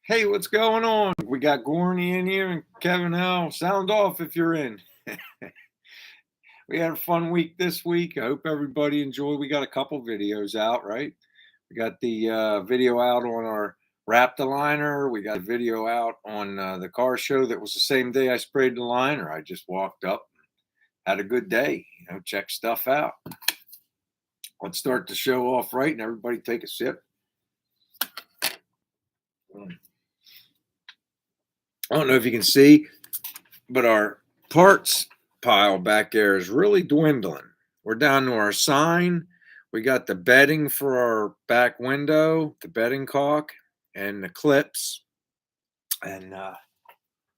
Hey, what's going on? We got Gorney in here and Kevin L. Sound off if you're in. We had a fun week this week. I hope everybody enjoyed. We got a couple videos out, right? We got the video out on our wrap the liner. We got a video out on the car show that was the same day I sprayed the liner. I just walked up, had a good day, check stuff out. Let's start the show off right and everybody take a sip. I don't know if you can see, but our parts pile back there is really dwindling. We're down to our sign. We got the bedding for our back window, the bedding caulk, and the clips. And I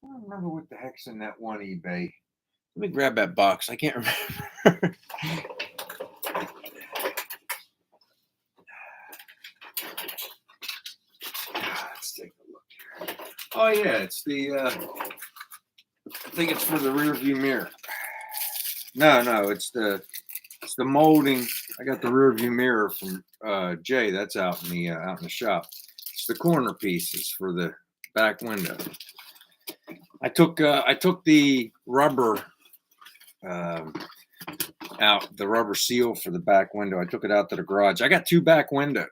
don't remember what the heck's in that one eBay. Let me grab that box. I can't remember. Let's take a look here. Oh yeah, it's the I think it's for the rear view mirror. No, it's the molding. I got the rear view mirror from Jay. That's out in the shop. It's the corner pieces for the back window. I took the rubber out, the rubber seal for the back window. I took it out to the garage. I got two back windows.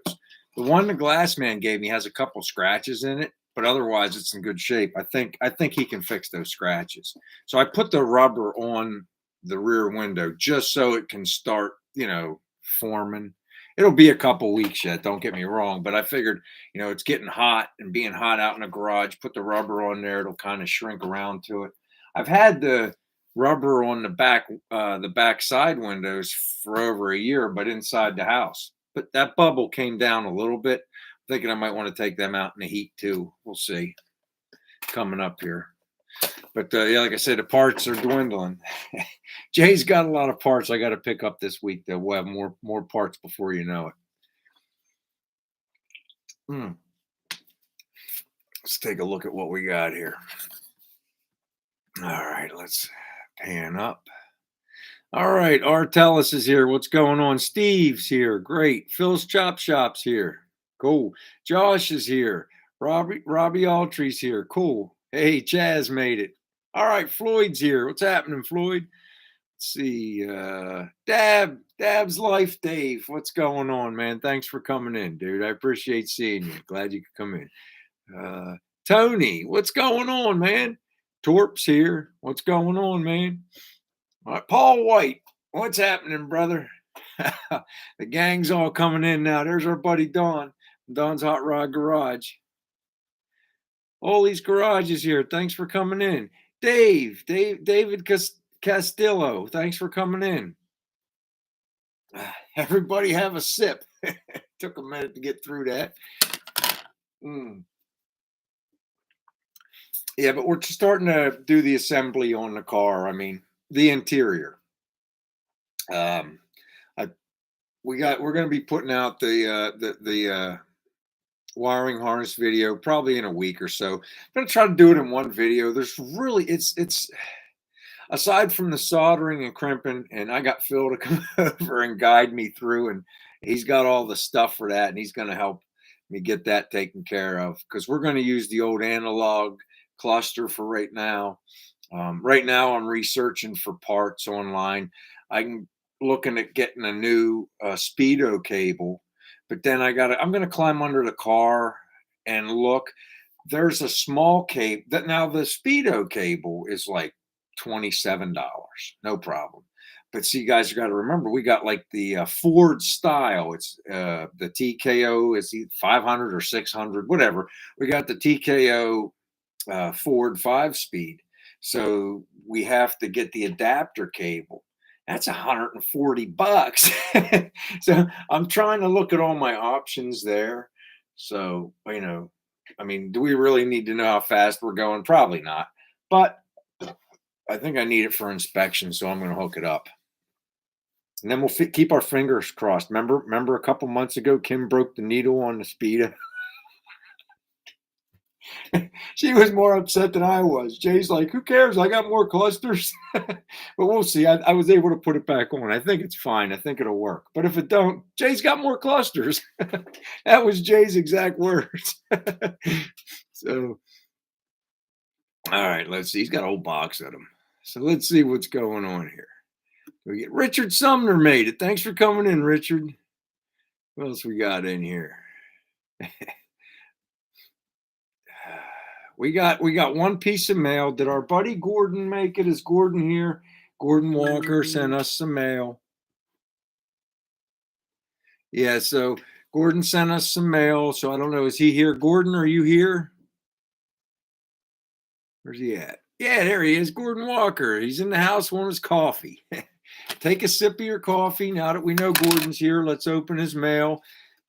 The one the glass man gave me has a couple scratches in it, but otherwise it's in good shape. I think he can fix those scratches. So I put the rubber on the rear window just so it can start, forming. It'll be a couple weeks yet, don't get me wrong, but I figured, it's getting hot and being hot out in the garage, put the rubber on there, it'll kind of shrink around to it. I've had the rubber on the back side windows for over a year, but inside the house. But that bubble came down a little bit. I'm thinking I might want to take them out in the heat too. We'll see. Coming up here. But yeah, like I said, the parts are dwindling. Jay's got a lot of parts I got to pick up this week. That we'll have more parts before you know it. Let's take a look at what we got here. All right, let's pan up. All right, Artelis is here. What's going on? Steve's here. Great. Phil's Chop Shop's here. Cool. Josh is here. Robbie Altrie's here. Cool. Hey, Chaz made it. All right, Floyd's here. What's happening, Floyd? Let's see. Dab's Life Dave. What's going on, man? Thanks for coming in, dude. I appreciate seeing you. Glad you could come in. Tony, what's going on, man? Torp's here. What's going on, man? All right, Paul White, what's happening, brother? The gang's all coming in now. There's our buddy Don. Don's Hot Rod Garage. Ollie's Garage is here. Thanks for coming in. David Castillo, thanks for coming in. Everybody have a sip. Took a minute to get through that. Yeah, but we're starting to do the assembly on the car. I mean, the interior. We're going to be putting out the wiring harness video probably in a week or so. I'm going to try to do it in one video. There's really it's aside from the soldering and crimping, and I got Phil to come over and guide me through, and he's got all the stuff for that, and he's going to help me get that taken care of because we're going to use the old analog cluster for right now. Right now I'm researching for parts online. I'm looking at getting a new speedo cable, but then I'm going to climb under the car and look. There's a small cable that now the speedo cable is like $27, no problem. But see, you guys got to remember, we got like the Ford style. It's the TKO is 500 or 600, whatever. We got the TKO Ford 5-speed. So we have to get the adapter cable. That's $140. So I'm trying to look at all my options there. So, I mean, do we really need to know how fast we're going? Probably not. But I think I need it for inspection, so I'm going to hook it up. And then we'll keep our fingers crossed. Remember a couple months ago, Kim broke the needle on the speedo. She was more upset than I was. Jay's like, "Who cares? I got more clusters." But we'll see. I was able to put it back on. I think it's fine. I think it'll work. But if it don't, Jay's got more clusters. That was Jay's exact words. So, all right, let's see. He's got a whole box of them. So let's see what's going on here. We get Richard Sumner made it. Thanks for coming in, Richard. What else we got in here? We got one piece of mail. Did our buddy Gordon make it? Is Gordon here? Gordon Walker sent us some mail. Yeah, so Gordon sent us some mail. So I don't know. Is he here? Gordon, are you here? Where's he at? Yeah, there he is. Gordon Walker. He's in the house wanting his coffee. Take a sip of your coffee. Now that we know Gordon's here, let's open his mail.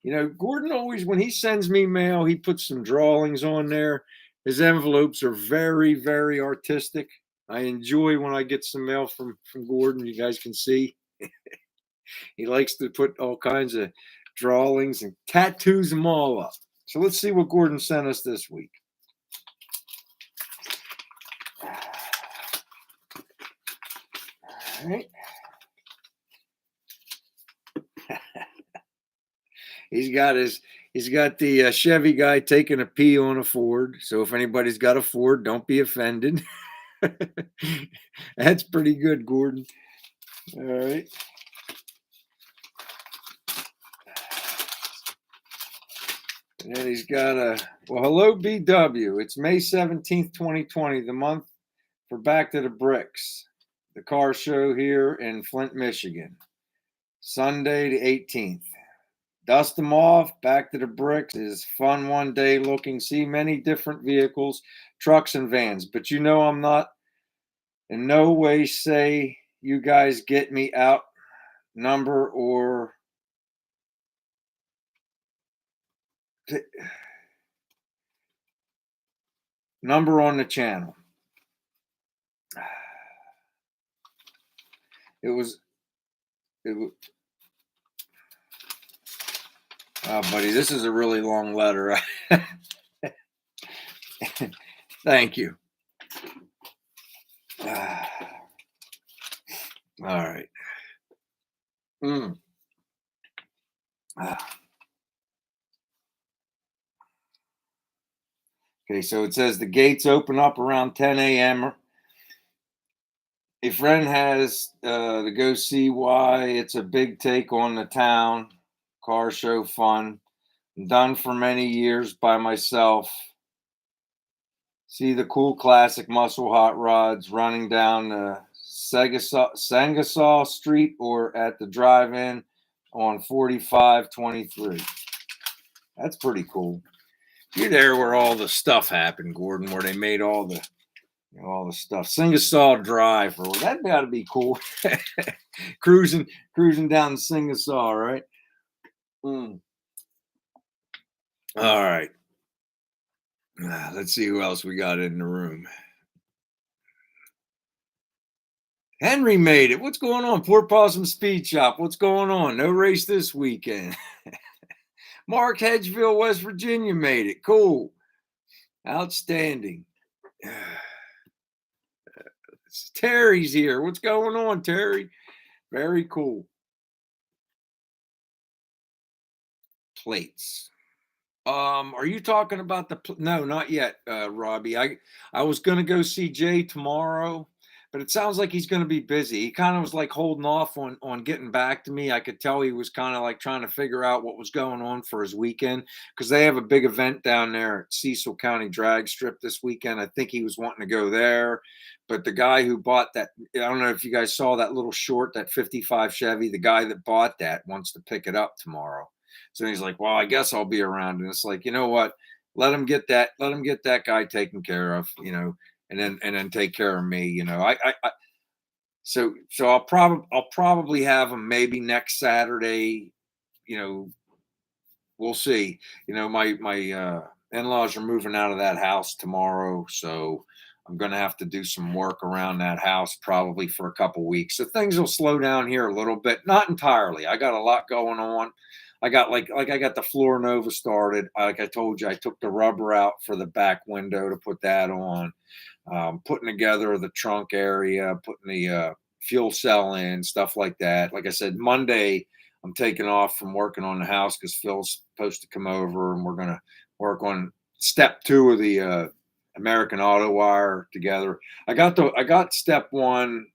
You know, Gordon always, when he sends me mail, he puts some drawings on there. His envelopes are very, very artistic. I enjoy when I get some mail from Gordon. You guys can see he likes to put all kinds of drawings and tattoos them all up. So let's see what Gordon sent us this week. All right. He's got the Chevy guy taking a pee on a Ford. So if anybody's got a Ford, don't be offended. That's pretty good, Gordon. All right. And then he's got hello, BW. It's May 17th, 2020, the month for Back to the Bricks, the car show here in Flint, Michigan. Sunday the 18th. Dust them off. Back to the Bricks is fun one day looking. See many different vehicles, trucks and vans. But you know I'm not in no way say you guys get me out number or number on the channel. It was oh, buddy, this is a really long letter. Thank you. All right. Okay, so it says the gates open up around 10 a.m. A friend has to go see why it's a big take on the town. Car show fun. Done for many years by myself. See the cool classic muscle hot rods running down Sangasaw Street or at the drive-in on 4523. That's pretty cool. You're there where all the stuff happened, Gordon, where they made all the stuff. Singasaw Drive, or that got to be cool. cruising down Singasaw, right? All right. Let's see who else we got in the room. Henry made it. What's going on? Port Possum Speed Shop. What's going on? No race this weekend. Mark Hedgeville, West Virginia made it. Cool. Outstanding. Terry's here. What's going on, Terry? Very cool. Plates. Are you talking about no, not yet, Robbie. I was gonna go see Jay tomorrow, but it sounds like he's gonna be busy. He kind of was like holding off on getting back to me. I could tell he was kind of like trying to figure out what was going on for his weekend because they have a big event down there at Cecil County Drag Strip this weekend. I think he was wanting to go there, but the guy who bought that, I don't know if you guys saw that little short, that 55 Chevy, the guy that bought that wants to pick it up tomorrow. So he's like, well, I guess I'll be around. And it's like, you know what? Let him get that guy taken care of, and then take care of me. So I'll probably have him maybe next Saturday. We'll see. My in-laws are moving out of that house tomorrow, so I'm going to have to do some work around that house probably for a couple weeks. So things will slow down here a little bit, not entirely. I got a lot going on. I got I got the Floor Nova started. Like I told you, I took the rubber out for the back window to put that on. Putting together the trunk area, putting the fuel cell in, stuff like that. Like I said, Monday I'm taking off from working on the house because Phil's supposed to come over and we're gonna work on step two of the American Auto Wire together. I got step one.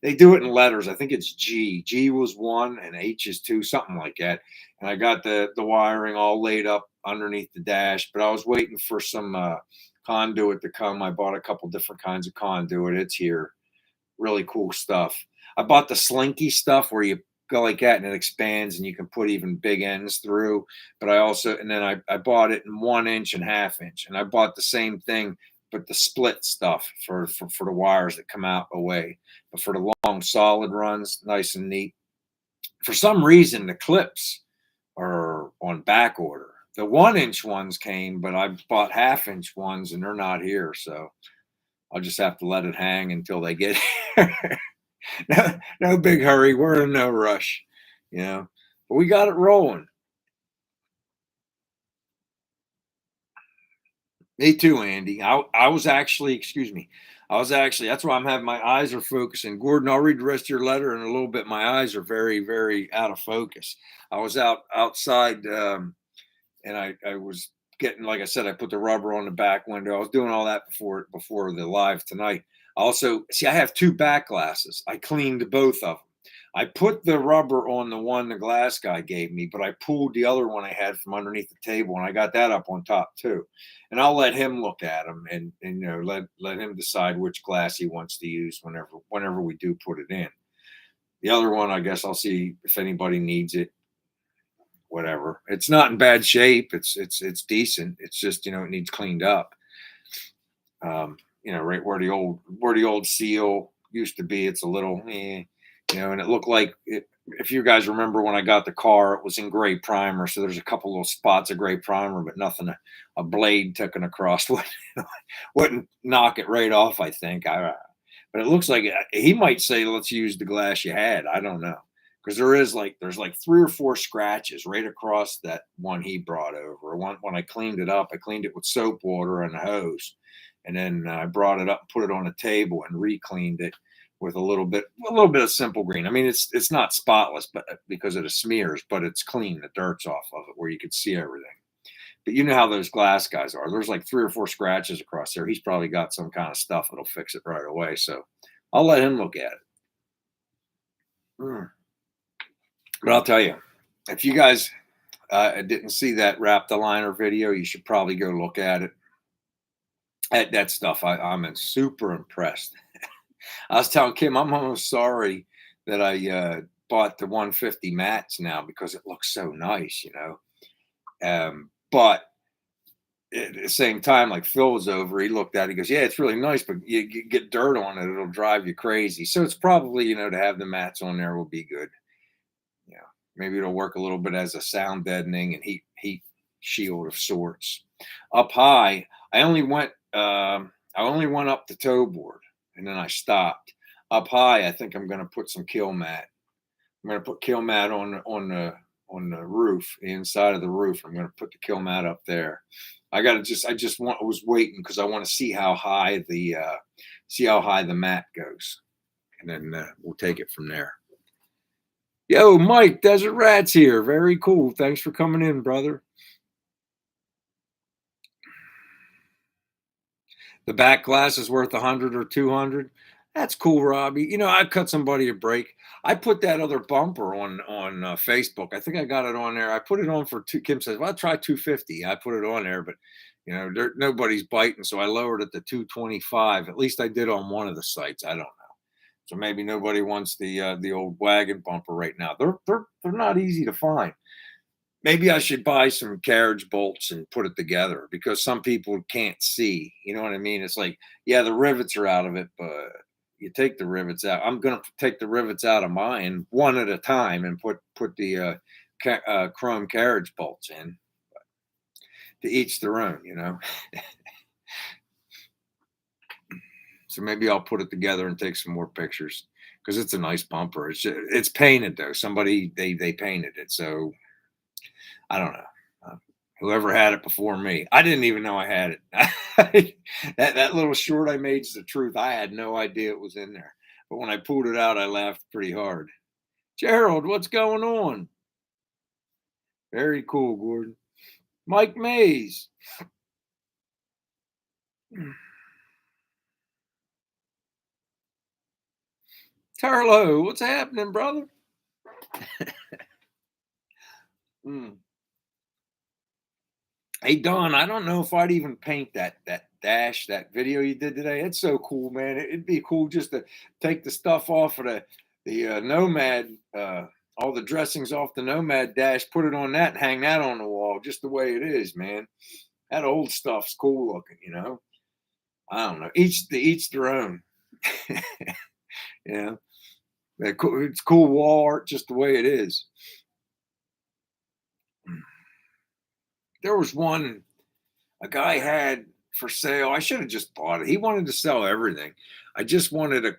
They do it in letters. I think it's G. G was one and H is two, something like that. And I got the wiring all laid up underneath the dash, but I was waiting for some conduit to come. I bought a couple different kinds of conduit. It's here. Really cool stuff. I bought the slinky stuff where you go like that and it expands and you can put even big ends through. But I also, and then I bought it in 1 inch and half inch. And I bought the same thing, but the split stuff for the wires that come out away. But for the long solid runs, nice and neat. For some reason, the clips are on back order. The 1 inch ones came, but I bought half-inch ones and they're not here. So I'll just have to let it hang until they get here. No big hurry. We're in no rush, you know. But we got it rolling. Me too, Andy. I was actually, excuse me. I was actually, that's why I'm having my eyes are focusing. Gordon, I'll read the rest of your letter in a little bit. My eyes are very, very out of focus. I was outside and I was getting, like I said, I put the rubber on the back window. I was doing all that before the live tonight. Also, see, I have two back glasses. I cleaned both of them. I put the rubber on the one the glass guy gave me, but I pulled the other one I had from underneath the table, and I got that up on top too. And I'll let him look at them, and you know, let him decide which glass he wants to use whenever we do put it in. The other one, I guess I'll see if anybody needs it. Whatever. It's not in bad shape. It's decent. It's just, you know, it needs cleaned up. You know, right where the old seal used to be, it's a little, you know, and it looked like it. If you guys remember when I got the car, it was in gray primer, so there's a couple little spots of gray primer, but nothing. A blade taken across wouldn't knock it right off. I think. But it looks like he might say, "Let's use the glass you had." I don't know because there's like 3 or 4 scratches right across that one he brought over. One when I cleaned it up, I cleaned it with soap water and a hose, and then I brought it up, and put it on a table, and re-cleaned it with a little bit of simple green. I mean, it's not spotless, but because of the smears, but it's clean. The dirt's off of it where you could see everything. But you know how those glass guys are. There's like 3 or 4 scratches across there. He's probably got some kind of stuff that'll fix it right away. So I'll let him look at it. Mm. But I'll tell you, if you guys didn't see that wrap the liner video, you should probably go look at it. At that stuff, I'm super impressed. I was telling Kim, I'm almost sorry that I bought the 150 mats now because it looks so nice, you know. But at the same time, like Phil was over, he looked at it, he goes, "Yeah, it's really nice, but you get dirt on it, it'll drive you crazy." So it's probably, you know, to have the mats on there will be good. Yeah, maybe it'll work a little bit as a sound deadening and heat shield of sorts. Up high, I only went up the toe board and then I stopped. Up high, I think I'm going to put some kill mat. I'm going to put kill mat on the roof, the inside of the roof. I'm going to put the kill mat up there. I was waiting because I want to see how high the mat goes, and then we'll take it from there. Yo, Mike, Desert Rats here. Very cool. Thanks for coming in, brother. The back glass is worth 100 or 200. That's cool, Robbie. You know, I cut somebody a break. I put that other bumper on Facebook. I think I got it on there. I put it on for two. Kim says, "Well, I'll try 250." I put it on there, but you know, nobody's biting, so I lowered it to 225. At least I did on one of the sites. I don't know. So maybe nobody wants the old wagon bumper right now. They're not easy to find. Maybe I should buy some carriage bolts and put it together because some people can't see. You know what I mean? It's like, yeah, the rivets are out of it, but you take the rivets out. I'm gonna take the rivets out of mine one at a time and put the chrome carriage bolts in. To each their own, you know. So maybe I'll put it together and take some more pictures because it's a nice bumper. It's painted though. Somebody they painted it, so I don't know. Whoever had it before me. I didn't even know I had it. That little short I made is the truth. I had no idea it was in there. But when I pulled it out, I laughed pretty hard. Gerald, what's going on? Very cool, Gordon. Mike Mays. Turlo, what's happening, brother? Mm. Hey Don, I don't know if I'd even paint that dash, that video you did today. It's so cool, man. It'd be cool just to take the stuff off of the Nomad, all the dressings off the Nomad dash, put it on that, and hang that on the wall, just the way it is, man. That old stuff's cool looking, you know. I don't know. Each their own. Yeah, it's cool wall art, just the way it is. There was one a guy had for sale. I should have just bought it. He wanted to sell everything. I just wanted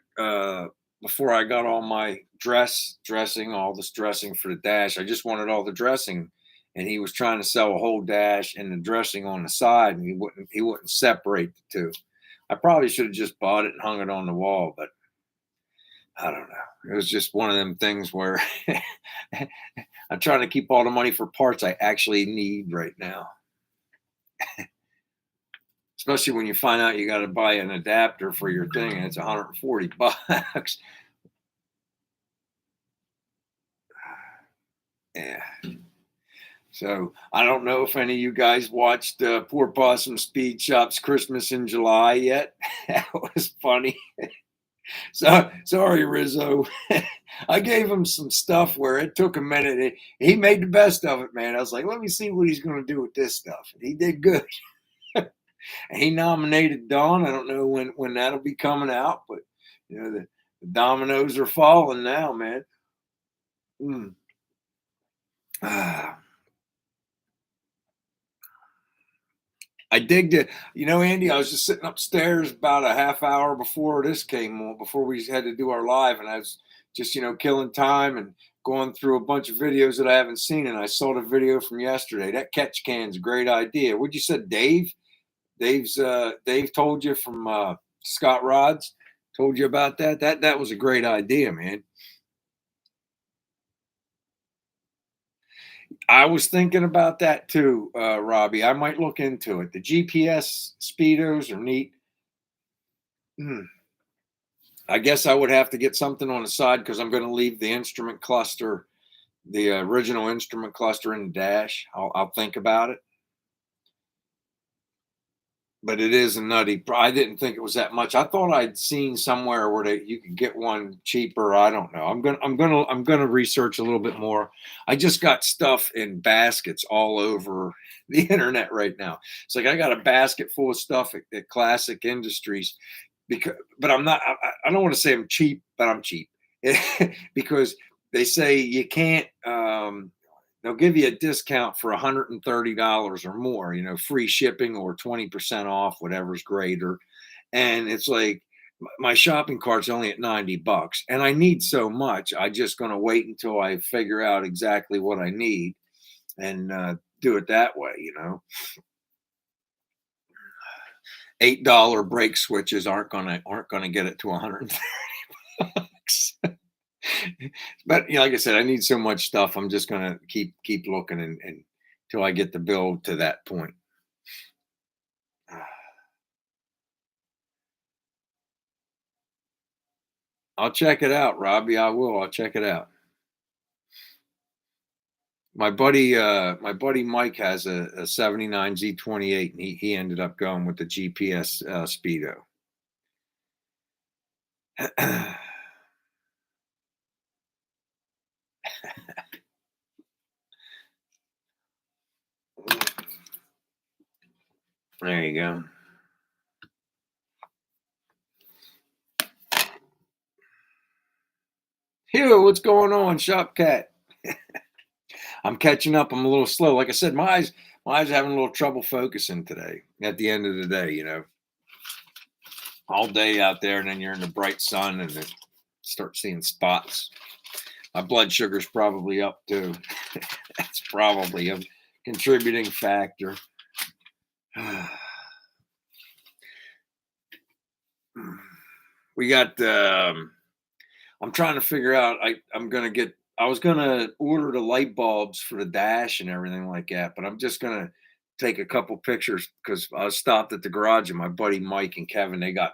before I got all my dressing, all this dressing for the dash. I just wanted all the dressing, and he was trying to sell a whole dash and the dressing on the side, and he wouldn't separate the two. I probably should have just bought it and hung it on the wall, but I don't know. It was just one of them things where I'm trying to keep all the money for parts I actually need right now. Especially when you find out you got to buy an adapter for your thing and it's $140. Yeah. So I don't know if any of you guys watched Poor Possum Speed Shop's Christmas in July yet. That was funny. So sorry, Rizzo. I gave him some stuff where it took a minute. He made the best of it, man. I was like, let me see what he's going to do with this stuff. And he did good. And he nominated Dawn. I don't know when that'll be coming out, but you know the dominoes are falling now, man. Mm. Ah. I digged it. You know, Andy, I was just sitting upstairs about a half hour before this came on, before we had to do our live, and I was just, killing time and going through a bunch of videos that I haven't seen, and I saw the video from yesterday. That catch can's a great idea. What you said, Dave? Dave told you from Scott Rods told you about that. That was a great idea, man. I was thinking about that too, Robbie. I might look into it. The GPS speedos are neat. Hmm. I guess I would have to get something on the side because I'm going to leave the instrument cluster, the original instrument cluster in the dash. I'll think about it. But it is a nutty. I didn't think it was that much. I thought I'd seen somewhere where you could get one cheaper. I don't know. I'm gonna research a little bit more. I just got stuff in baskets all over the internet right now. It's like I got a basket full of stuff at Classic Industries but I'm not. I don't want to say I'm cheap, but I'm cheap because they say you can't. They'll give you a discount for $130 or more, free shipping or 20% off, whatever's greater. And it's like my shopping cart's only at $90 and I need so much. I just going to wait until I figure out exactly what I need and do it that way. $8 brake switches aren't gonna get it to 130 bucks. But like I said, I need so much stuff. I'm just gonna keep looking and until I get the bill to that point. I'll check it out, Robbie. I will. I'll check it out. My buddy Mike has a 79 Z28, and he ended up going with the GPS speedo. There you go. Hugh, what's going on, Shop Cat? I'm catching up. I'm a little slow. Like I said, my eyes are having a little trouble focusing today. At the end of the day, all day out there, and then you're in the bright sun, and then start seeing spots. My blood sugar's probably up too. That's probably contributing factor. We got I'm trying to figure out I was gonna order the light bulbs for the dash and everything like that, but I'm just gonna take a couple pictures because I stopped at the garage and my buddy Mike and Kevin, they got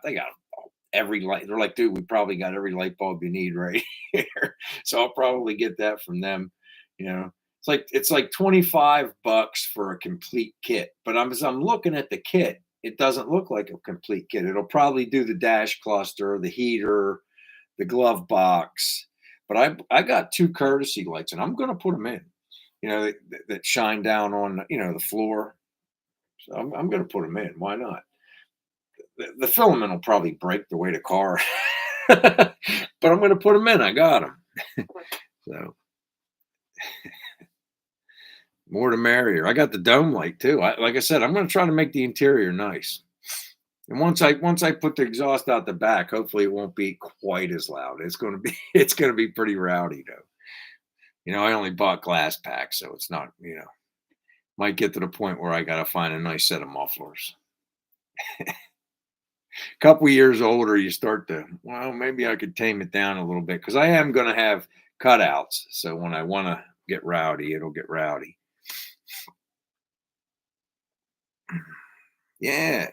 every light. They're like, dude, we probably got every light bulb you need right here. So I'll probably get that from them. You know, it's like 25 bucks for a complete kit. But as I'm looking at the kit, it doesn't look like a complete kit. It'll probably do the dash cluster, the heater, the glove box. But I got two courtesy lights, and I'm going to put them in. That shine down on the floor. So I'm going to put them in. Why not? The filament will probably break the way the car, but I'm going to put them in. I got them. So more the merrier. I got the dome light too. Like I said, I'm going to try to make the interior nice. And once I put the exhaust out the back, hopefully it won't be quite as loud. It's going to be it's going to be pretty rowdy though. I only bought glass packs, so it's not, might get to the point where I got to find a nice set of mufflers. Couple years older, you start to, well, maybe I could tame it down a little bit because I am going to have cutouts. So when I want to get rowdy, it'll get rowdy. Yeah.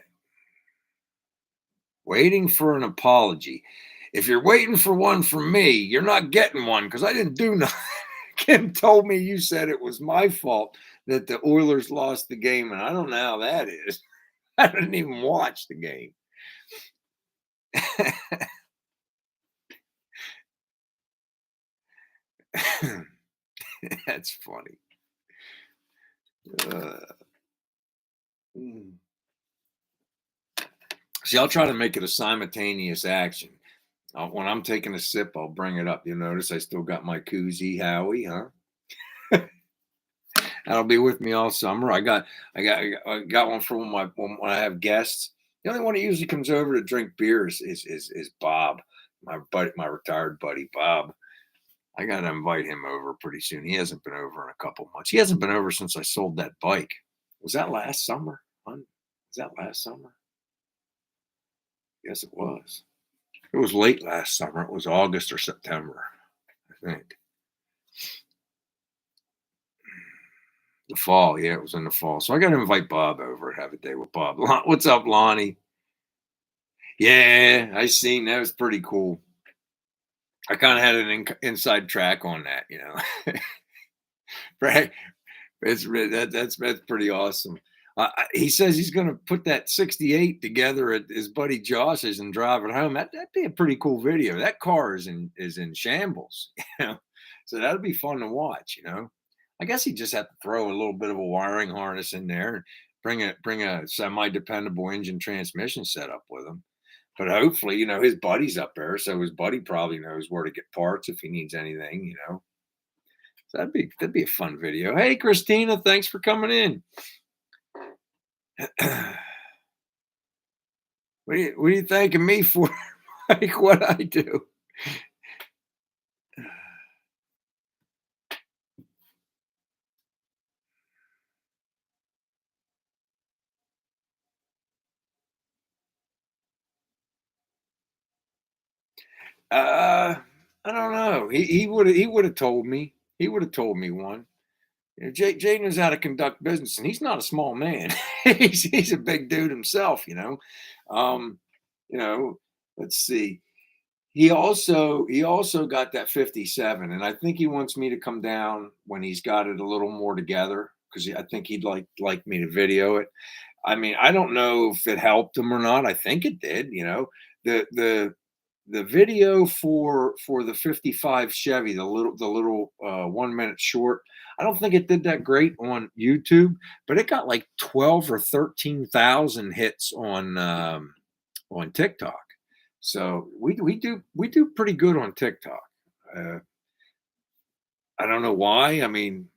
Waiting for an apology. If you're waiting for one from me, you're not getting one because I didn't do nothing. Kim told me you said it was my fault that the Oilers lost the game, and I don't know how that is. I didn't even watch the game. That's funny. Mm. See, I'll try to make it a simultaneous action. When I'm taking a sip, I'll bring it up. You'll notice I still got my koozie, Howie, huh? That'll be with me all summer. I got one for when I have guests. The only one that usually comes over to drink beer is Bob, my retired buddy Bob. I got to invite him over pretty soon. He hasn't been over in a couple months. He hasn't been over since I sold that bike. Was that last summer? Was that last summer? Yes, it was. It was late last summer. It was August or September, I think. The fall, yeah, it was in the fall. So I got to invite Bob over and have a day with Bob. What's up, Lonnie? Yeah, I seen that was pretty cool. I kind of had an inside track on that. Right? That's pretty awesome. He says he's going to put that 68 together at his buddy Josh's and drive it home. That'd be a pretty cool video. That car is in shambles, so that'd be fun to watch. I guess he just had to throw a little bit of a wiring harness in there and bring a semi-dependable engine transmission setup with him. But hopefully, his buddy's up there, so his buddy probably knows where to get parts if he needs anything. So that'd be a fun video. Hey, Christina, thanks for coming in. What are you thanking me for? Like what I do? I don't know. He would have told me. He would have told me one. Jay knows how to conduct business, and he's not a small man. He's a big dude himself. Um, you know. Let's see. He also got that 57, and I think he wants me to come down when he's got it a little more together because I think he'd like me to video it. I mean, I don't know if it helped him or not. I think it did. The video for the 55 Chevy, the little 1 minute short. I don't think it did that great on YouTube, but it got like 12 or 13,000 hits on TikTok. So we do pretty good on TikTok. Uh, I don't know why. I mean,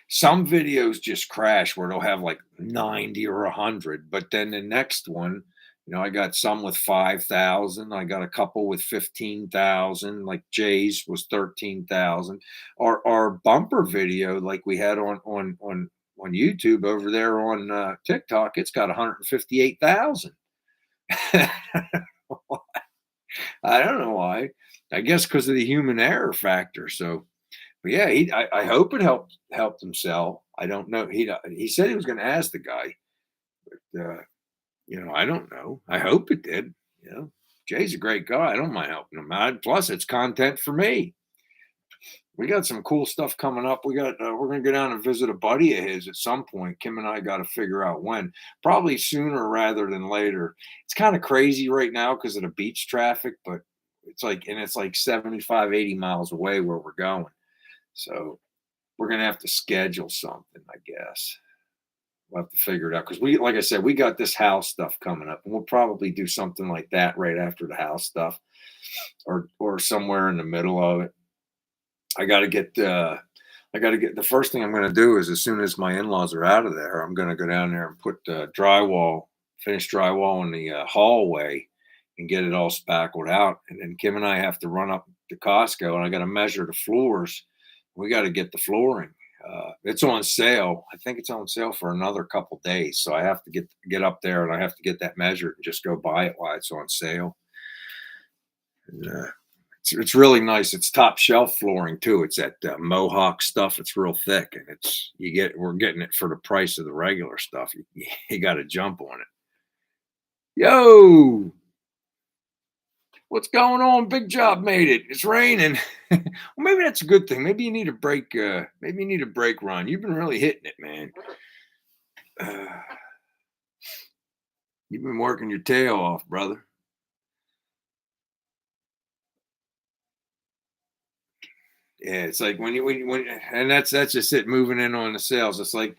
some videos just crash where they'll have like 90 or 100, but then the next one, I got some with 5,000. I got a couple with 15,000. Like Jay's was 13,000. Our bumper video, like we had on on YouTube over there on TikTok, it's got 158,000. I don't know why. I guess because of the human error factor. So, but yeah, I hope it helped him sell. I don't know. He said he was going to ask the guy, but I don't know. I hope it did. You know, Jay's a great guy. I don't mind helping him out. Plus, it's content for me. We got some cool stuff coming up. We're gonna go down and visit a buddy of his at some point. Kim and I got to figure out when. Probably sooner rather than later. It's kind of crazy right now because of the beach traffic, but it's like 75, 80 miles away where we're going. So we're gonna have to schedule something, I guess. We'll have to figure it out because like I said, we got this house stuff coming up, and we'll probably do something like that right after the house stuff, or somewhere in the middle of it. I got to get. I got to get. The first thing I'm going to do is as soon as my in-laws are out of there, I'm going to go down there and put finish drywall in the hallway, and get it all spackled out. And then Kim and I have to run up to Costco, and I got to measure the floors. We got to get the flooring. It's on sale. I think it's on sale for another couple days. So I have to get up there, and I have to get that measured and just go buy it while it's on sale. And, it's really nice. It's top shelf flooring too. It's that Mohawk stuff. It's real thick, and we're getting it for the price of the regular stuff. You got to jump on it. Yo, what's going on? Big Job made it. It's raining. Well, maybe that's a good thing. Maybe you need a break. Maybe you need a break, Ron. You've been really hitting it, man. Uh, you've been working your tail off, brother. Yeah, it's like and that's just it. Moving in on the sales. It's like,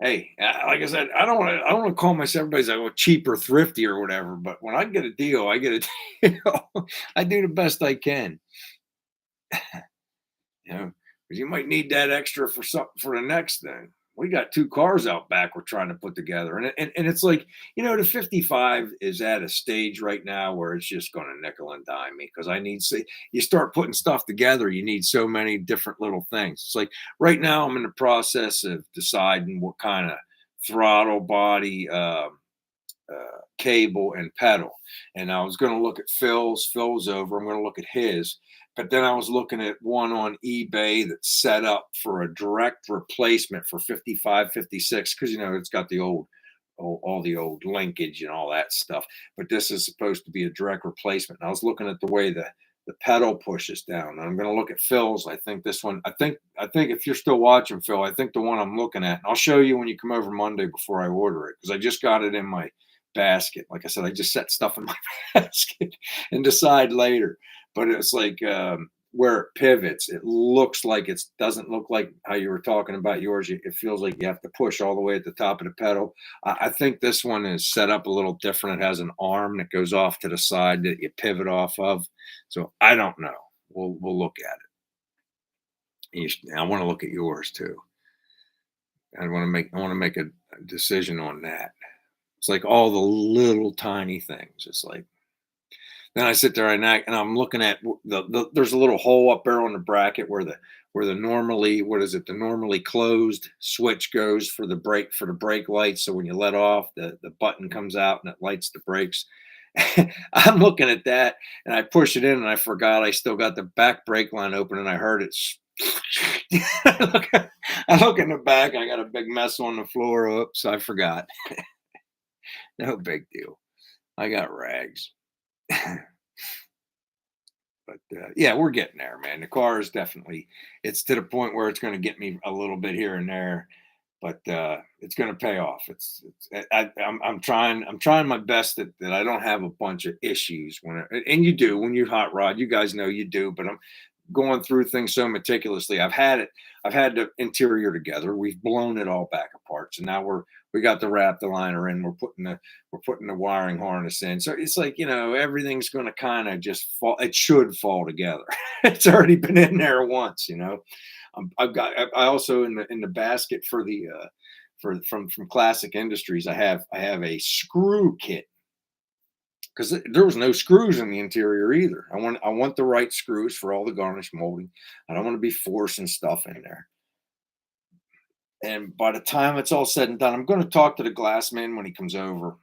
hey, like I said, I don't want to call myself everybody's like, oh, cheap or thrifty or whatever. But when I get a deal, I get a deal. I do the best I can. You know, because you might need that extra for something for the next thing. We got two cars out back we're trying to put together, and it's like, the 55 is at a stage right now where it's just going to nickel and dime me because I need say you start putting stuff together, you need so many different little things. It's like right now I'm in the process of deciding what kind of throttle body. Cable and pedal. And I was going to look at Phil's over. I'm going to look at his. But then I was looking at one on eBay that's set up for a direct replacement for 55, 56, because, it's got the all the old linkage and all that stuff. But this is supposed to be a direct replacement. And I was looking at the way the pedal pushes down. And I'm going to look at Phil's. I think this one, I think if you're still watching, Phil, I think the one I'm looking at, and I'll show you when you come over Monday before I order it, because I just got it in my basket. Like I said, I just set stuff in my basket and decide later. But it's like where it pivots, it looks like it doesn't look like how you were talking about yours. It feels like you have to push all the way at the top of the pedal. I think this one is set up a little different. It has an arm that goes off to the side that you pivot off of. So I don't know. We'll look at it. I want to look at yours too. I want to make a decision on that. It's like all the little tiny things. It's like then I sit there and I'm looking at there's a little hole up there on the bracket where the normally what is it the normally closed switch goes for the brake lights. So when you let off, the button comes out and it lights the brakes. I'm looking at that and I push it in and I forgot I still got the back brake line open and I heard it. I look in the back. I got a big mess on the floor. Oops, I forgot. No big deal. I got rags. But yeah, we're getting there, man. The car is definitely it's to the point where it's going to get me a little bit here and there, but it's going to pay off. I'm trying my best that I don't have a bunch of issues and you do when you hot rod. You guys know you do, but I'm going through things so meticulously. I've had the interior together. We've blown it all back apart. So now we got the wrap the liner in. We're putting the wiring harness in. So it's like, everything's going to kind of just fall. It should fall together. It's already been in there once, I also in the basket for the from Classic Industries, I have a screw kit because there was no screws in the interior either. I want the right screws for all the garnish molding. I don't want to be forcing stuff in there. And by the time it's all said and done, I'm going to talk to the glass man when he comes over.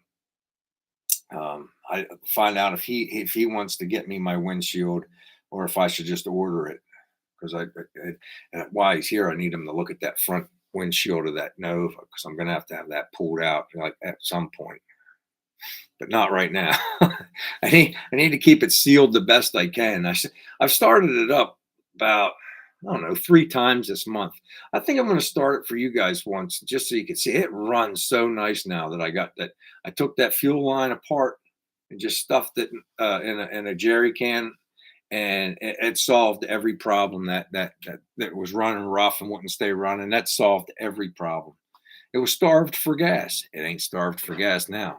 I find out if he wants to get me my windshield, or if I should just order it, because while he's here, I need him to look at that front windshield of that Nova, because I'm going to have that pulled out like at some point, but not right now. I need to keep it sealed the best I can. I've started it up about, I don't know, 3 times this month. I think I'm going to start it for you guys once, just so you can see it runs so nice now that I got that. I took that fuel line apart and just stuffed it in a jerry can, and it solved every problem that was running rough and wouldn't stay running. That solved every problem. It was starved for gas. It ain't starved for gas now.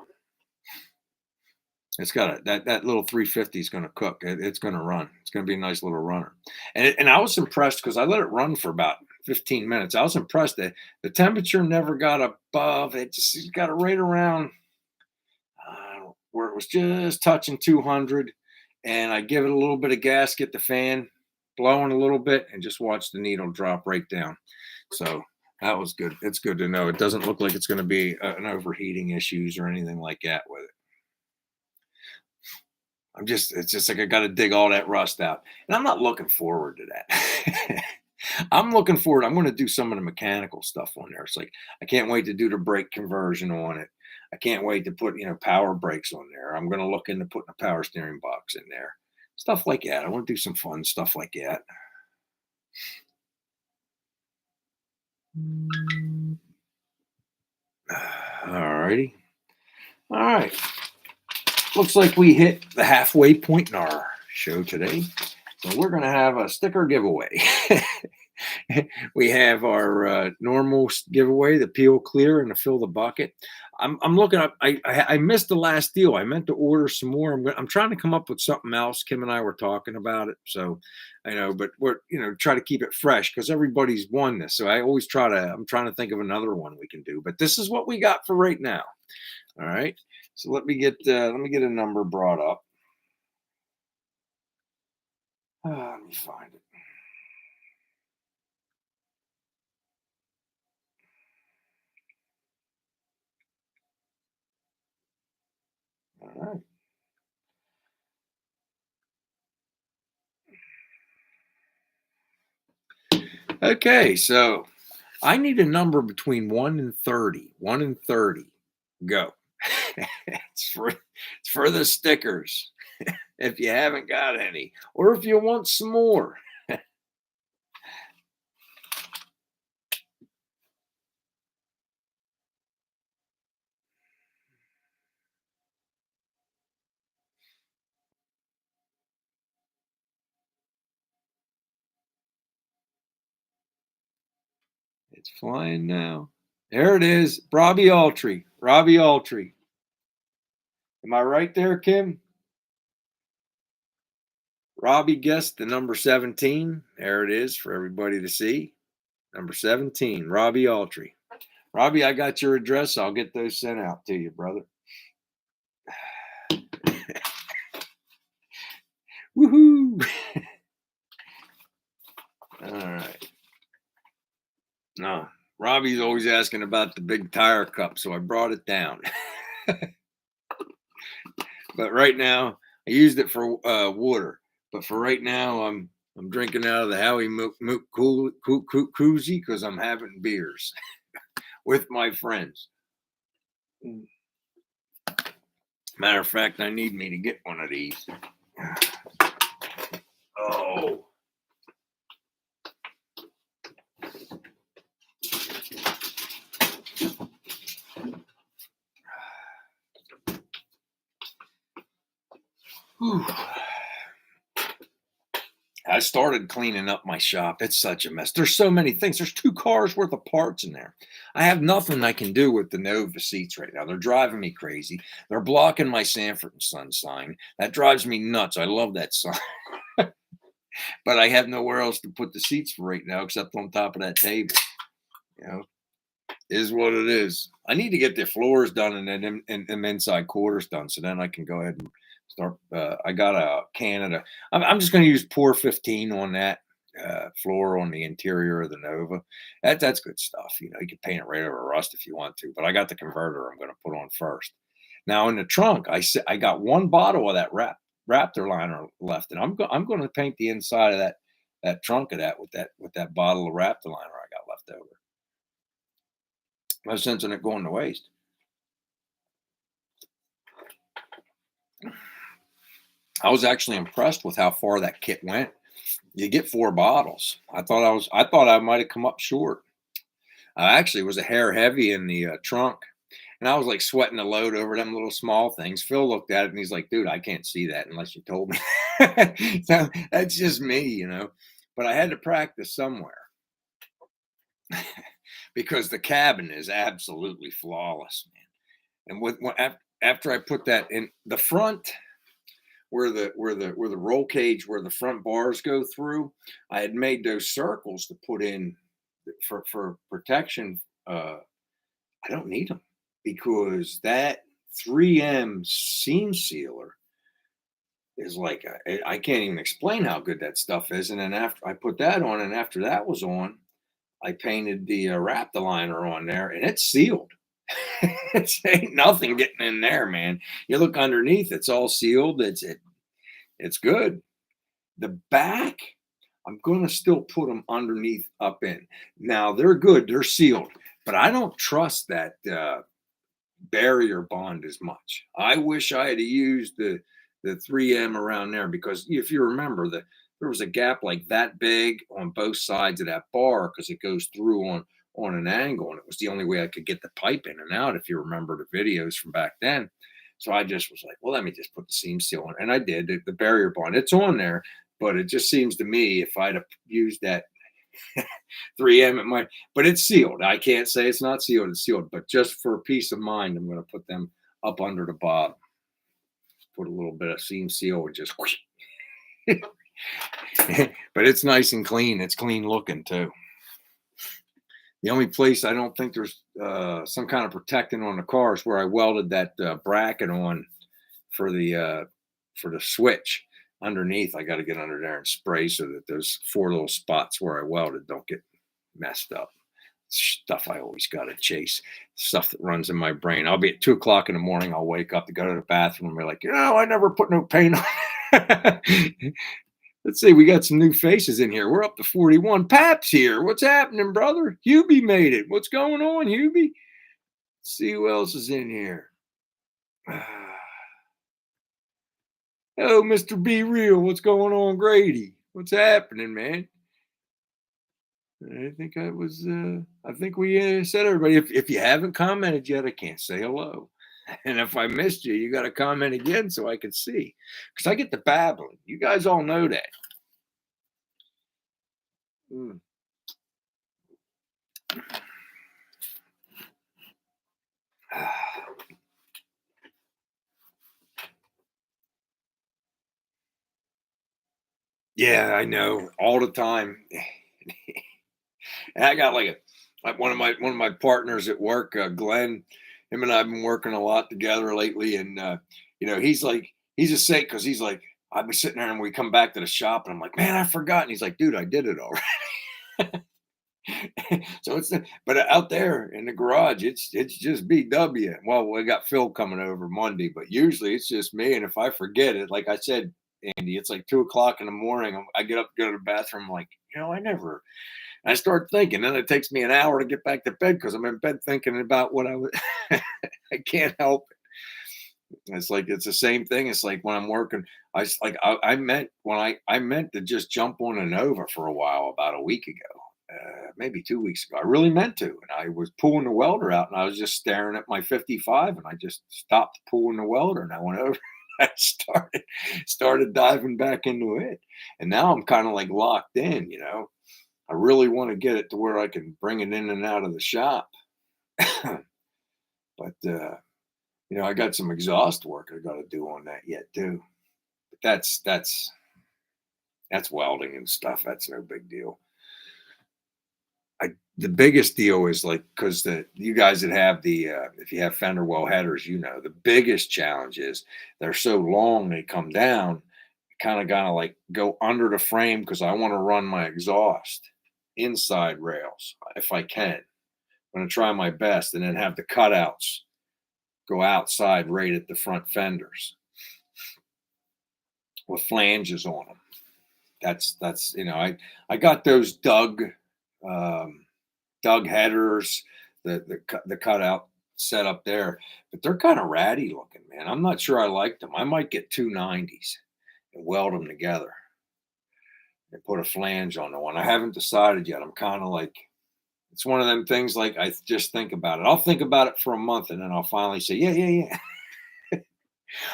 It's got that little 350 is going to cook. It's going to run. It's going to be a nice little runner. And I was impressed because I let it run for about 15 minutes. I was impressed that the temperature never got above. It got right around where it was just touching 200. And I give it a little bit of gas, get the fan blowing a little bit, and just watch the needle drop right down. So that was good. It's good to know. It doesn't look like it's going to be an overheating issues or anything like that with it. It's just like I got to dig all that rust out. And I'm not looking forward to that. I'm looking forward. I'm going to do some of the mechanical stuff on there. It's like, I can't wait to do the brake conversion on it. I can't wait to put, power brakes on there. I'm going to look into putting a power steering box in there. Stuff like that. I want to do some fun stuff like that. All righty. All right. Looks like we hit the halfway point in our show today. So we're going to have a sticker giveaway. We have our normal giveaway, the peel clear and the fill the bucket. I'm looking up. I missed the last deal. I meant to order some more. I'm trying to come up with something else. Kim and I were talking about it. So I know, but we're try to keep it fresh because everybody's won this. So I'm trying to think of another one we can do. But this is what we got for right now. All right. So let me get a number brought up. Let me find it. All right. Okay, so I need a number between 1 and 30. 1 and 30. Go. It's for the stickers. If you haven't got any, or if you want some more. It's flying now. There it is. Robbie Altry. Robbie Altry. Am I right there, Kim? Robbie guessed the number 17. There it is for everybody to see. Number 17, Robbie Altry. Robbie, I got your address. I'll get those sent out to you, brother. Woohoo! All right. No, Robbie's always asking about the big tire cup, so I brought it down. But right now, I used it for water. But for right now, I'm drinking out of the Howie Mook koozie because I'm having beers with my friends. Matter of fact, I need me to get one of these. Oh. Whew. I started cleaning up my shop. It's such a mess. There's so many things. There's 2 cars worth of parts in there. I have nothing I can do with the Nova seats right now. They're driving me crazy. They're blocking my Sanford and Son sign. That drives me nuts. I love that sign. But I have nowhere else to put the seats for right now except on top of that table. Is what it is. I need to get the floors done and then and inside quarters done, so then I can go ahead and start. I got a can of I'm just going to use pour 15 on that, floor on the interior of the Nova. That's good stuff. You know, you can paint it right over rust if you want to, but I got the converter I'm going to put on first. Now in the trunk, I got one bottle of that Raptor liner left, and I'm going to paint the inside of that trunk of that with that bottle of Raptor liner I got left over. No sense in it going to waste. I was actually impressed with how far that kit went. You get 4 bottles. I thought I might have come up short. I actually was a hair heavy in the trunk, and I was like sweating the load over them little small things. Phil looked at it and he's like, "Dude, I can't see that unless you told me." So that's just me, you know. But I had to practice somewhere because the cabin is absolutely flawless, man. And after I put that in the front, where the roll cage where the front bars go through, I had made those circles to put in for protection. I don't need them because that 3M seam sealer is like I can't even explain how good that stuff is. And then after I put that on, and after that was on, I painted the Raptor liner on there, and it's sealed. It ain't nothing getting in there, man. You look underneath; it's all sealed. It's good. The back, I'm going to still put them underneath up in. Now they're good. They're sealed, but I don't trust that barrier bond as much. I wish I had used the 3M around there because if you remember there was a gap like that big on both sides of that bar because it goes through on an angle, and it was the only way I could get the pipe in and out. If you remember the videos from back then. So I just was like, well, let me just put the seam seal on. And I did. The barrier bond, it's on there, but it just seems to me if I'd have used that 3M, it might, but it's sealed. I can't say it's not sealed, it's sealed. But just for peace of mind, I'm going to put them up under the bottom. Put a little bit of seam seal and just, but it's nice and clean. It's clean looking too. The only place I don't think there's some kind of protectant on the car is where I welded that bracket on for the switch underneath. I got to get under there and spray so that those 4 little spots where I welded don't get messed up. Stuff I always got to chase, stuff that runs in my brain. I'll be at 2 o'clock in the morning. I'll wake up to go to the bathroom and be like, I never put no paint on. Let's see, we got some new faces in here. We're up to 41. Pap's here. What's happening, brother? Hubie made it. What's going on, Hubie? Let's see who else is in here. Oh, Mr. Be Real. What's going on, Grady? What's happening, man? I think I think we said everybody. If you haven't commented yet, I can't say hello. And if I missed you, you got to comment again so I can see. Because I get the babbling. You guys all know that. Mm. Yeah, I know. All the time. And I got like one of my partners at work, Glenn. Him and I've been working a lot together lately, and he's a saint because he's like, I've been sitting there and we come back to the shop, and I'm like, man, I forgot. And he's like, dude, I did it already. So but out there in the garage, it's just BW. Well, we got Phil coming over Monday, but usually it's just me. And if I forget it, like I said, Andy, it's like 2 o'clock in the morning. I get up to go to the bathroom. I'm like, I never. I start thinking, then it takes me an hour to get back to bed because I'm in bed thinking about what I was. I can't help it. It's like it's the same thing. It's like when I'm working. I meant to just jump on a Nova for a while about a week ago, maybe 2 weeks ago. I really meant to, and I was pulling the welder out, and I was just staring at my 55, and I just stopped pulling the welder, and I went over. I started diving back into it, and now I'm kind of like locked in, I really want to get it to where I can bring it in and out of the shop. But, I got some exhaust work I got to do on that yet too. But that's welding and stuff. That's no big deal. The biggest deal is like, because you guys that have if you have fender well headers, the biggest challenge is they're so long they come down kind of like go under the frame because I want to run my exhaust inside rails if I can. I'm going to try my best and then have the cutouts go outside right at the front fenders with flanges on them. That's I got those um, Doug headers, the cutout set up there, but they're kind of ratty looking, man. I'm not sure I like them. I might get 290s and weld them together and put a flange on the one. I haven't decided yet. I'm kind of like, it's one of them things like I just think about it. I'll think about it for a month and then I'll finally say, yeah, yeah, yeah.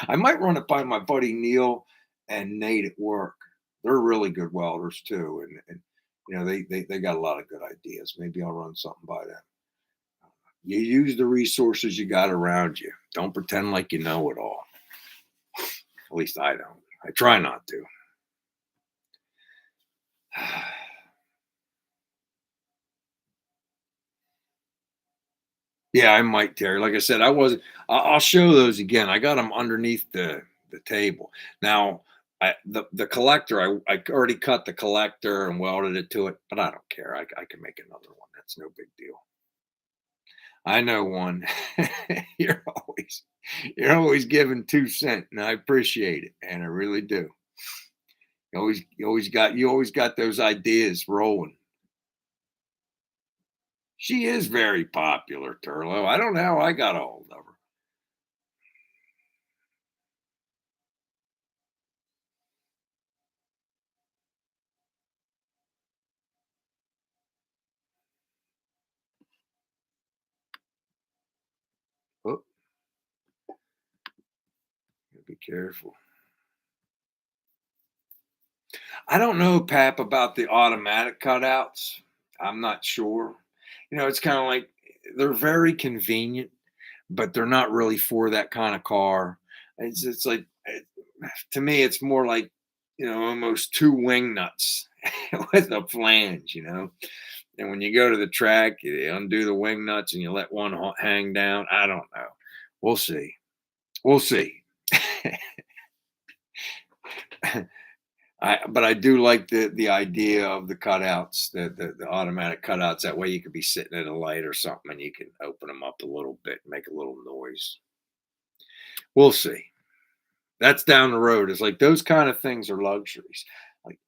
I might run it by my buddy Neil and Nate at work. They're really good welders too, and they got a lot of good ideas. Maybe I'll run something by them. You use the resources you got around you. Don't pretend like you know it all. At least I don't. I try not to. Yeah, I might, Terry. Like I said, I wasn't. I'll show those again. I got them underneath the table. Now, the collector, I already cut the collector and welded it to it, but I don't care. I can make another one. That's no big deal. I know one. you're always you're always giving 2 cents, and I appreciate it, and I really do. You always got those ideas rolling. She is very popular, Turlo. I don't know how I got a hold of her. Oh, be careful. I don't know, Pap, about the automatic cutouts. I'm not sure. It's kind of like they're very convenient, but they're not really for that kind of car. It's like to me, it's more like almost two wing nuts with a flange. And when you go to the track, you undo the wing nuts and you let one hang down. I don't know. We'll see. We'll see. But I do like the idea of the cutouts, the automatic cutouts. That way you could be sitting at a light or something and you can open them up a little bit, make a little noise. We'll see. That's down the road. It's like those kind of things are luxuries. Like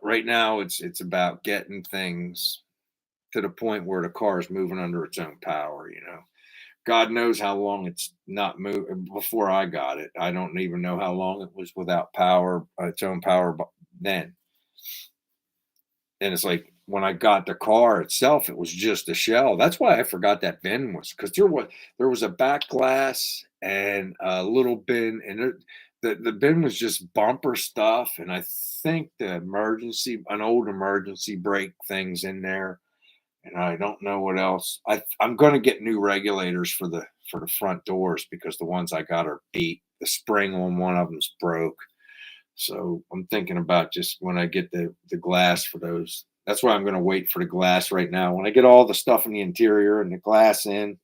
right now, it's about getting things to the point where the car is moving under its own power. God knows how long it's not moved before I got it. I don't even know how long it was without power, its own power then. And it's like when I got the car itself, it was just a shell. That's why I forgot that bin was because there was a back glass and a little bin, and the bin was just bumper stuff. And I think an old emergency brake things in there, and I don't know what else. I'm going to get new regulators for the front doors because the ones I got are beat. The spring on one of them's broke. So I'm thinking about just when I get the glass for those. That's why I'm going to wait for the glass right now. When I get all the stuff in the interior and the glass in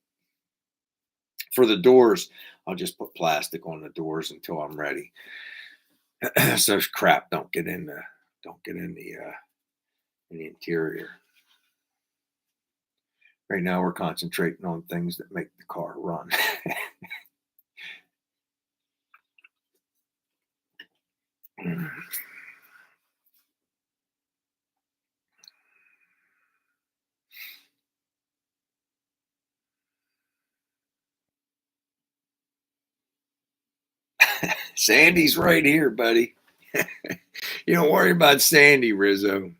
for the doors, I'll just put plastic on the doors until I'm ready. So crap don't get in in the interior. Right now we're concentrating on things that make the car run. Sandy's right here, buddy. You don't worry about Sandy, Rizzo.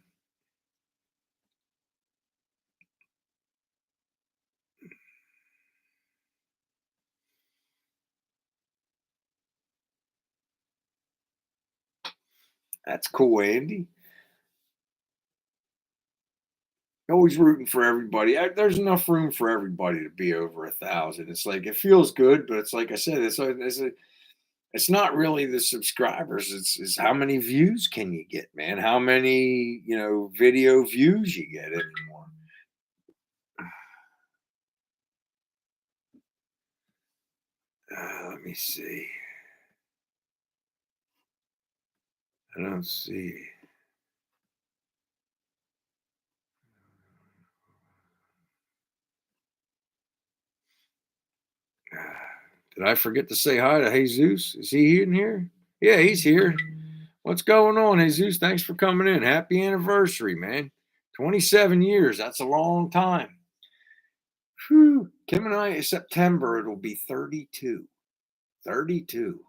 That's cool, Andy. Always rooting for everybody. There's enough room for everybody to be over 1,000. It's like it feels good, but it's like I said, it's not really the subscribers. It's how many views can you get, man? How many video views you get anymore? Let me see. I don't see. Did I forget to say hi to Jesus? Is he in here? Yeah, he's here. What's going on, Jesus? Thanks for coming in. Happy anniversary, man. 27 years. That's a long time. Whew. Kim and I, September, it'll be 32. 32.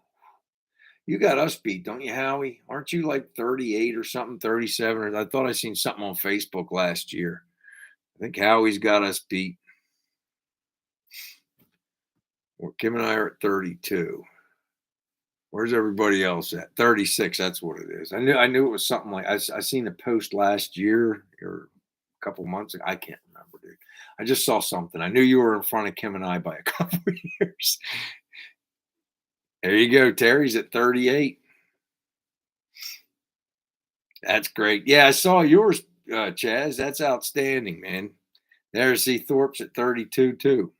You got us beat, don't you, Howie? Aren't you like 38 or something, 37? I thought I seen something on Facebook last year. I think Howie's got us beat. Well, Kim and I are at 32. Where's everybody else at? 36. That's what it is. I knew it was something like I seen the post last year or a couple months ago. I can't remember, dude. I just saw something. I knew you were in front of Kim and I by a couple of years. There you go. Terry's at 38. That's great. Yeah, I saw yours, Chaz. That's outstanding, man. There's C. Thorpe's at 32 too.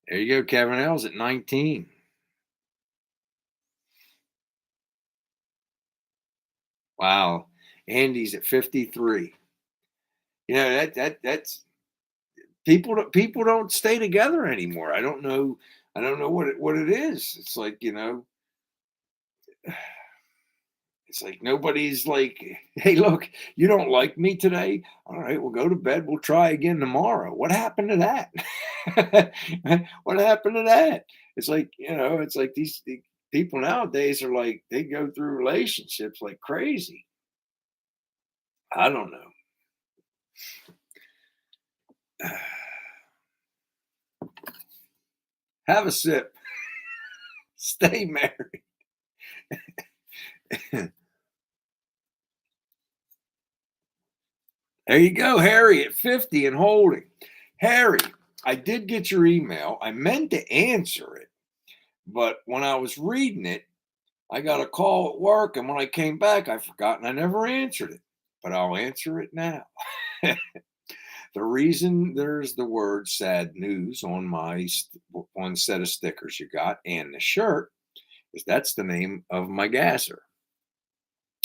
There you go. Kevin L's at 19. Wow. Andy's at 53. You know, that's people don't stay together anymore. I don't know what it is. It's like, it's like nobody's like, hey, look, you don't like me today. All right, we'll go to bed. We'll try again tomorrow. What happened to that? What happened to that? It's like, it's like these people nowadays are like they go through relationships like crazy. I don't know. Have a sip. Stay married. There you go, Harry at 50 and holding. Harry, I did get your email. I meant to answer it, but when I was reading it, I got a call at work, and when I came back, I forgot and I never answered it. But I'll answer it now. The reason there's the word sad news on my one set of stickers you got and the shirt is that's the name of my gasser.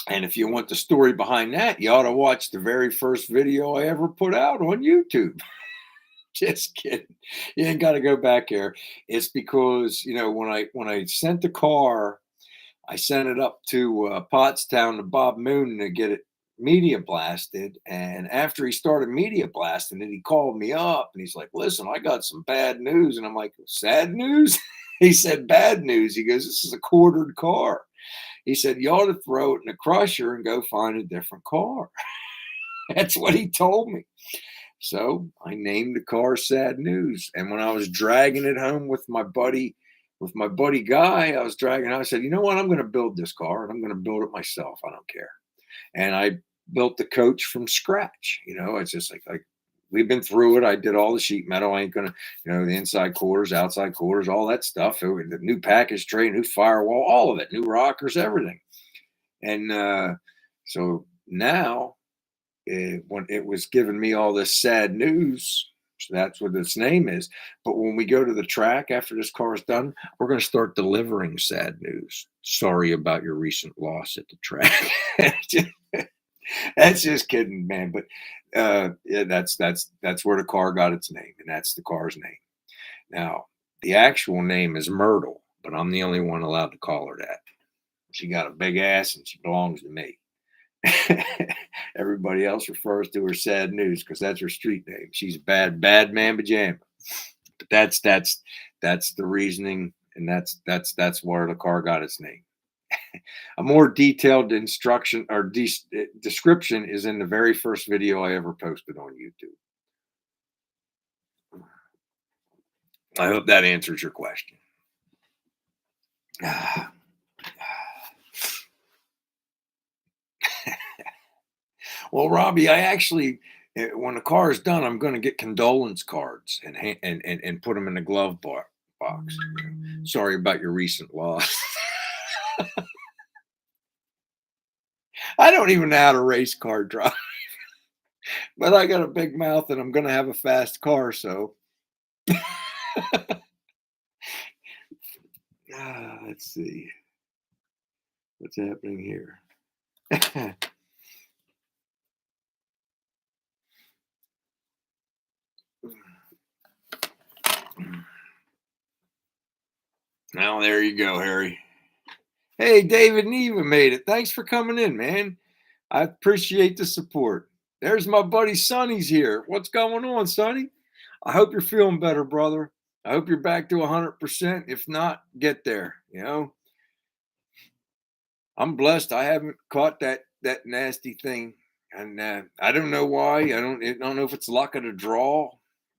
And if you want the story behind that, you ought to watch the very first video I ever put out on YouTube. Just kidding. You ain't got to go back there. It's because when I sent the car, I sent it up to Pottstown to Bob Moon to get it media blasted. And after he started media blasting it, he called me up and he's like, "Listen, I got some bad news." And I'm like, "Sad news?" He said, "Bad news." He goes, "This is a quartered car." He said, "You ought to throw it in a crusher and go find a different car." That's what he told me. So I named the car Sad News. And when I was dragging it home with my buddy Guy, I was dragging. I said, "You know what? I'm going to build this car, and I'm going to build it myself. I don't care." And I built the coach from scratch. It's just like we've been through it. I did all the sheet metal. I ain't gonna, the inside quarters, outside quarters, all that stuff. The new package tray, new firewall, all of it, new rockers, everything. And so now when it was giving me all this sad news. So that's what its name is. But when we go to the track after this car is done, we're going to start delivering sad news. Sorry about your recent loss at the track. That's just kidding, man. But yeah, that's where the car got its name, and that's the car's name. Now, the actual name is Myrtle, but I'm the only one allowed to call her that. She got a big ass, and she belongs to me. Everybody else refers to her Sad News because that's her street name. She's a bad man pajama. But that's the reasoning, and that's where the car got its name. A more detailed instruction or description is in the very first video I ever posted on YouTube. I hope that answers your question. Well, Robbie, I actually, when the car is done, I'm going to get condolence cards and put them in the glove box. Sorry about your recent loss. I don't even know how to race car drive, but I got a big mouth and I'm going to have a fast car. So let's see. What's happening here? Now there you go, Harry. Hey, David Neva made it. Thanks for coming in, man. I appreciate the support. There's my buddy Sonny's here. What's going on, Sonny? I hope you're feeling better, brother. I hope you're back to 100%. If not, get there. I'm blessed. I haven't caught that nasty thing, and I don't know why. I don't know if it's luck of the draw,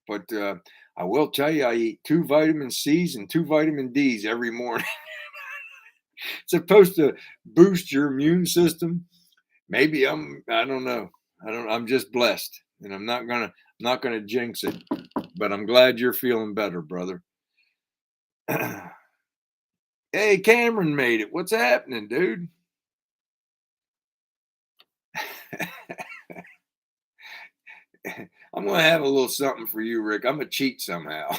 but I will tell you, I eat 2 vitamin C's and 2 vitamin D's every morning. It's supposed to boost your immune system. Maybe I don't know. I'm just blessed, and I'm not gonna jinx it. But I'm glad you're feeling better, brother. Hey, Cameron made it. What's happening, dude? I'm gonna have a little something for you, Rick. I'm gonna cheat somehow.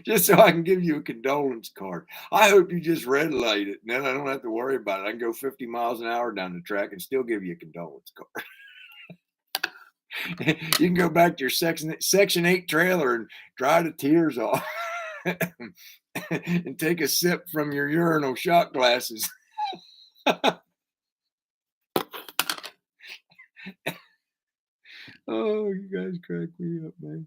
Just so I can give you a condolence card. I hope you just red light it. Then I don't have to worry about it. I can go 50 miles an hour down the track and still give you a condolence card. You can go back to your section 8 trailer and dry the tears off and take a sip from your urinal shot glasses. Oh, you guys crack me up, man.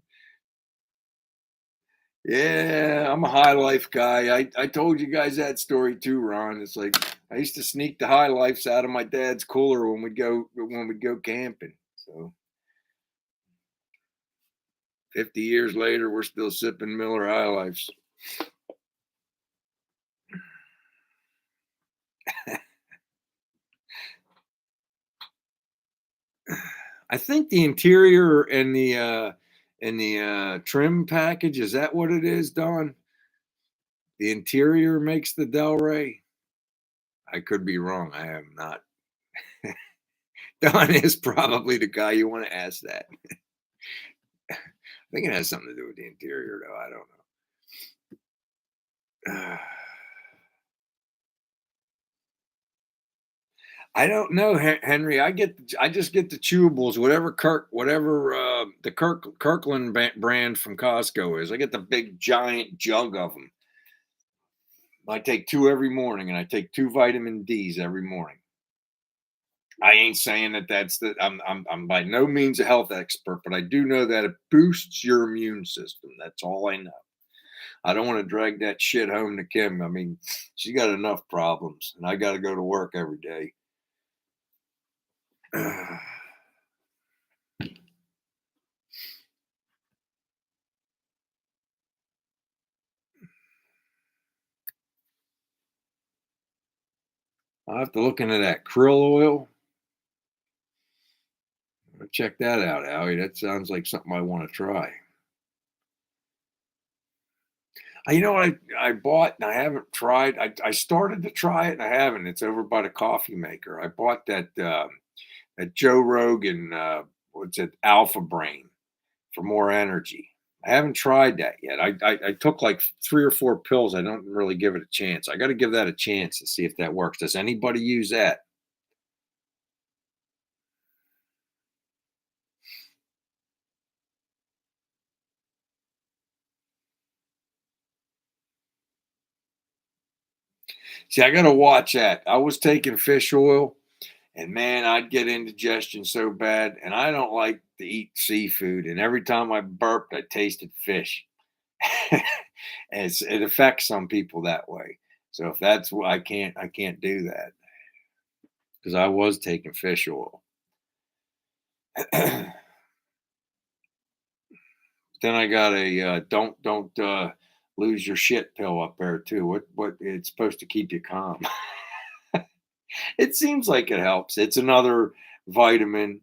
Yeah, I'm a high life guy. I told you guys that story too, Ron. It's like I used to sneak the high lifes out of my dad's cooler when we'd go camping. So 50 years later, we're still sipping Miller High Lifes. I think the interior and the trim package, is that what it is, Don? The interior makes the Delray. I could be wrong. I am not. Don is probably the guy you want to ask that. I think it has something to do with the interior, though. I don't know. I don't know, Henry. I just get the chewables, whatever the Kirkland brand from Costco is. I get the big giant jug of them. I take 2 every morning, and I take 2 vitamin D's every morning. I ain't saying I'm by no means a health expert, but I do know that it boosts your immune system. That's all I know. I don't want to drag that shit home to Kim. I mean, she got enough problems, and I got to go to work every day. I'll have to look into that krill oil. Check that out, Howie. That sounds like something I want to try. You know what I bought and I haven't tried? I started to try it and I haven't. It's over by the coffee maker. I bought that Joe Rogan, what's it, Alpha Brain for more energy. I haven't tried that yet. I took like 3 or 4 pills. I don't really give it a chance. I got to give that a chance to see if that works. Does anybody use that? See, I got to watch that. I was taking fish oil. And man, I'd get indigestion so bad, and I don't like to eat seafood. And every time I burped, I tasted fish. And it affects some people that way. So if that's what I can't do that because I was taking fish oil. Then I got a don't lose your shit pill up there too. What it's supposed to keep you calm. It seems like it helps. It's another vitamin.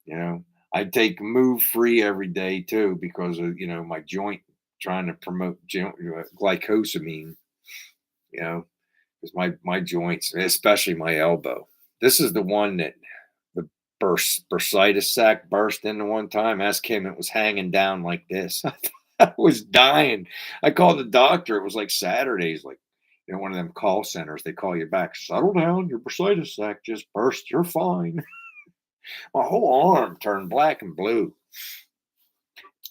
You know, I take Move Free every day too because of my joint trying to promote glycosamine. You know, because my joints, especially my elbow. This is the one that the bursitis sac burst into one time. Ask him, it was hanging down like this. I was dying. I called the doctor. It was like Saturday. He's like, One of them call centers, they call you back. Settle down, your bursitis sac just burst. You're fine. My whole arm turned black and blue.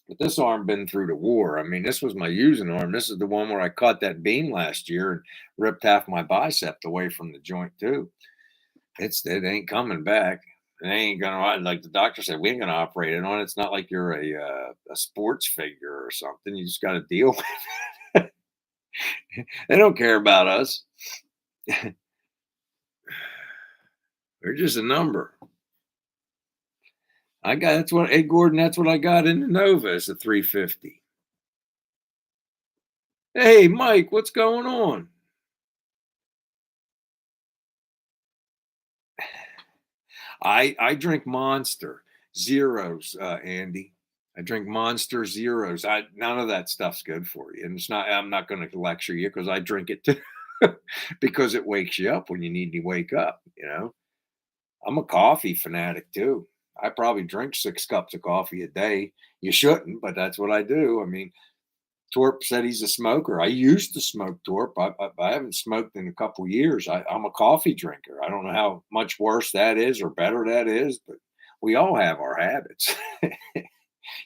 But this arm been through the war. I mean, this was my using arm. This is the one where I caught that beam last year and ripped half my bicep away from the joint too. It ain't coming back. It ain't gonna, like the doctor said, we ain't gonna operate it on. It's not like you're a sports figure or something. You just got to deal with it. They don't care about us. They're just a number. I got that's what Hey Gordon, that's what I got in the Nova is a 350. Hey Mike, what's going on? I drink Monster Zeros, Andy. I drink Monster Zeros. I None of that stuff's good for you, and it's not. I'm not going to lecture you because I drink it too, because it wakes you up when you need to wake up. I'm a coffee fanatic too. I probably drink 6 cups of coffee a day. You shouldn't, but that's what I do. I mean, Torp said he's a smoker. I used to smoke, Torp. I haven't smoked in a couple years. I'm a coffee drinker. I don't know how much worse that is or better that is, but we all have our habits.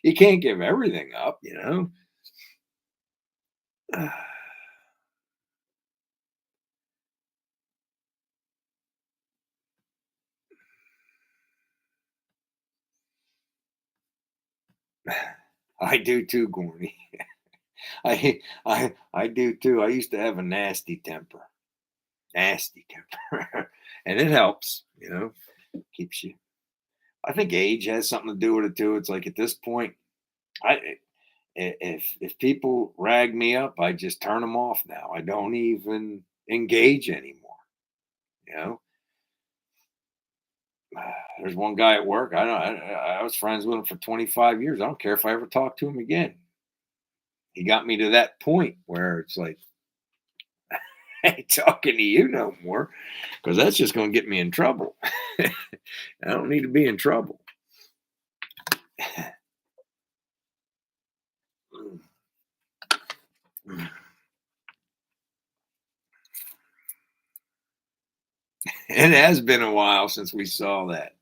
You can't give everything up. I do too, Gorny. I do too. I used to have a nasty temper, and it helps. Keeps you. I think age has something to do with it too. It's like at this point, I if people rag me up, I just turn them off now. I don't even engage anymore. You know, there's one guy at work. I don't. I was friends with him for 25 years. I don't care if I ever talk to him again. He got me to that point where it's like, I ain't talking to you no more because that's just going to get me in trouble. I don't need to be in trouble. It has been a while since we saw that.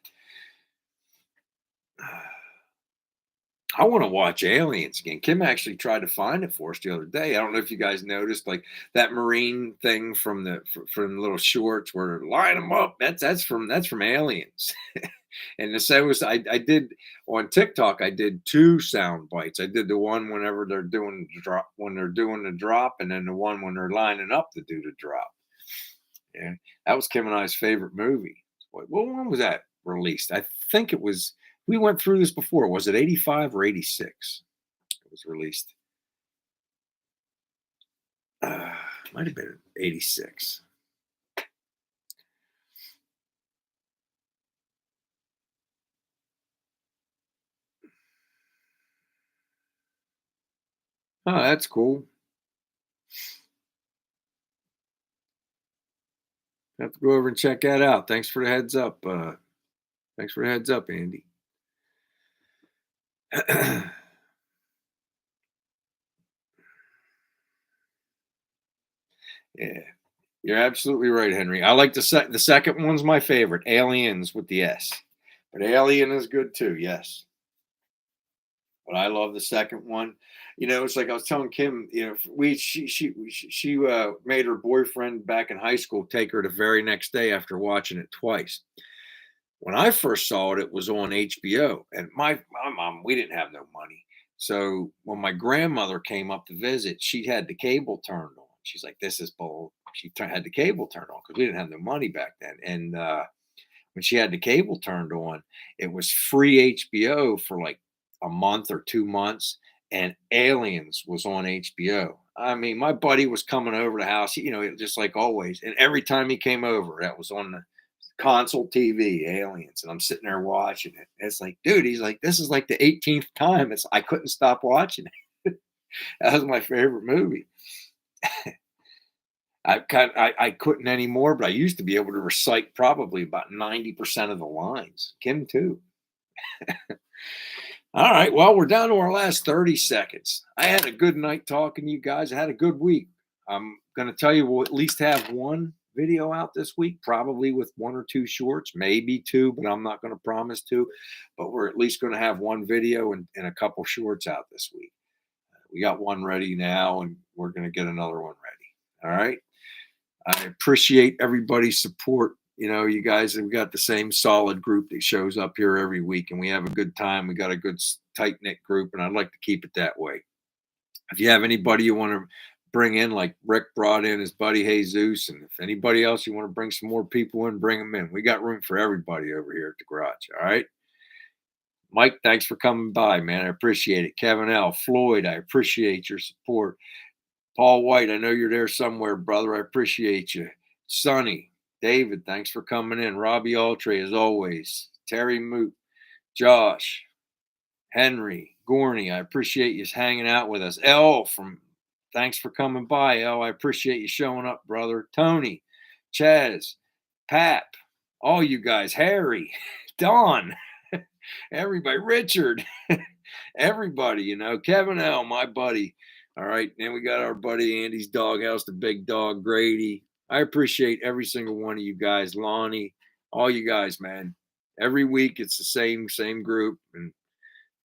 I want to watch Aliens again. Kim actually tried to find it for us the other day. I don't know if you guys noticed, like that Marine thing from the little shorts where line them up. That's from Aliens. And the same was I did on TikTok. I did 2 sound bites. I did the one whenever they're doing the drop, when they're doing the drop, and then the one when they're lining up to do the drop. Yeah, that was Kim and I's favorite movie. What when was that released? I think it was. We went through this before. Was it 85 or 86? It was released. Uh, Might have been 86. Oh, that's cool. Have to go over and check that out. Thanks for the heads up. Thanks for the heads up, Andy. Yeah, you're absolutely right, Henry. I like the second one's my favorite, Aliens with the S. But Alien is good too, yes. But I love the second one. It's like I was telling Kim, we she made her boyfriend back in high school take her the very next day after watching it twice. When I first saw it, it was on HBO, and my mom, we didn't have no money. So when my grandmother came up to visit, she had the cable turned on. She's like, "This is bull." Had the cable turned on because we didn't have no money back then. And when she had the cable turned on, it was free HBO for like a month or 2 months, and Aliens was on HBO. I mean, my buddy was coming over the house, just like always. And every time he came over, that was on the console TV, Aliens, and I'm sitting there watching it. It's like, dude, he's like, this is like the 18th time. I couldn't stop watching it. That was my favorite movie. I couldn't anymore, but I used to be able to recite probably about 90% of the lines. Kim too. All right, well, we're down to our last 30 seconds. I had a good night talking to you guys. I had a good week. I'm going to tell you we'll at least have one video out this week, probably with one or two shorts, maybe two, but I'm not going to promise two. But we're at least going to have one video and a couple shorts out this week. We got one ready now, and we're going to get another one ready. All right. I appreciate everybody's support. You guys have got the same solid group that shows up here every week, and we have a good time. We got a good tight knit group, and I'd like to keep it that way. If you have anybody you want to bring in, like Rick brought in his buddy Jesus, and if anybody else you want to bring some more people in, bring them in. We got room for everybody over here at the garage. All right. Mike, thanks for coming by, man. I appreciate it. Kevin L. Floyd, I appreciate your support. Paul White, I know you're there somewhere, brother. I appreciate you. Sonny, David, thanks for coming in. Robbie Altre, as always. Terry Moot, Josh, Henry, Gorney, I appreciate you hanging out with us. Thanks for coming by, I appreciate you showing up, brother. Tony, Chaz, Pap, all you guys, Harry, Don, everybody, Richard, everybody, Kevin L, my buddy. All right. Then we got our buddy Andy's doghouse, the big dog, Grady. I appreciate every single one of you guys, Lonnie, all you guys, man. Every week it's the same group, and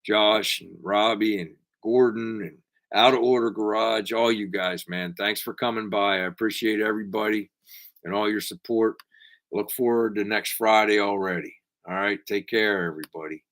Josh and Robbie and Gordon and Out of Order Garage, all you guys, man. Thanks for coming by. I appreciate everybody and all your support. Look forward to next Friday already. All right. Take care, everybody.